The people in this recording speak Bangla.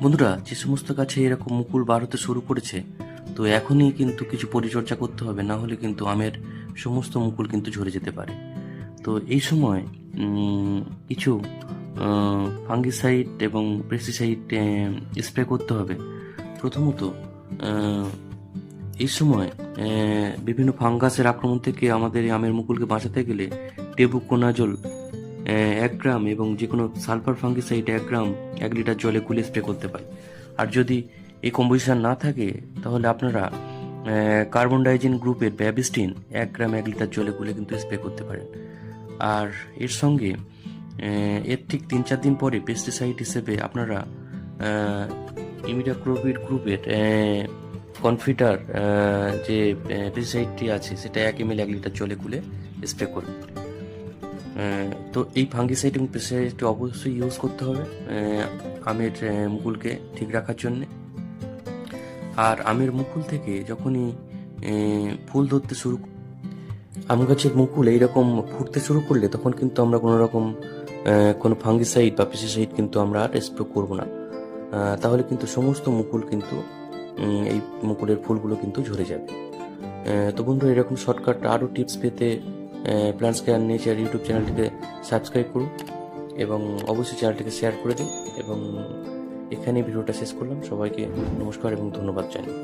বন্ধুরা, যে সমস্ত গাছে এরকম মুকুল বার হতে শুরু করেছে, তো এখনই কিন্তু কিছু পরিচর্যা করতে হবে, না হলে কিন্তু আমের সমস্ত মুকুল কিন্তু ঝরে যেতে পারে। তো এই সময় কিছু ফাঙ্গিসাইড এবং পেস্টিসাইড স্প্রে করতে হবে। প্রথমত আহ, এই সময় বিভিন্ন ফাঙ্গাসের আক্রমণ থেকে আমাদের এই আমের মুকুলকে বাঁচাতে গেলে টেবুকোনাজোল 1 গ্রাম এবং যে কোনো সালফার ফাঙ্গিসাইড 1 গ্রাম 1 লিটার জলে গুলে স্প্রে করতে পারে। আর যদি এই কম্পোজিশন না থাকে, তাহলে আপনারা কার্বন ডাইজিন গ্রুপের ব্যাবিস্টিন 1 গ্রাম 1 লিটার জলে গুলে কিন্তু স্প্রে করতে পারেন। আর এর সঙ্গে এর ঠিক 3-4 দিন পরে পেস্টিসাইড হিসেবে আপনারা ইমিডাক্লোপিড গ্রুপের কনফিডার যে পেস্টিসাইডটি আছে সেটা 1 ml 1 লিটার জলে গুলে স্প্রে করুন। তো এই ফাঙ্গিসাইড এবং পেস্টিসাইডটি অবশ্যই ইউজ করতে হবে আমের মুকুলকে ঠিক রাখার জন্যে। আর আমের মুকুল থেকে যখনই ফুল ধরতে শুরু, আম গাছের মুকুল এইরকম ফুটতে শুরু করলে তখন কিন্তু আমরা কোনো ফাঙ্গিসাইড বা পেস্টিসাইড কিন্তু আমরা আর স্প্রে করবো না। তাহলে কিন্তু সমস্ত মুকুল কিন্তু এই মুকুলের ফুলগুলো কিন্তু ঝরে যাবে। তো বন্ধুরা, এরকম শর্টকাট আরও টিপস পেতে প্ল্যান্টস কেয়ার নেচার ইউটিউব চ্যানেলটিকে সাবস্ক্রাইব করুন এবং অবশ্যই চ্যানেলটিকে শেয়ার করে দিন। এবং এখানে ভিডিওটা শেষ করলাম। সবাইকে নমস্কার এবং ধন্যবাদ জানাই।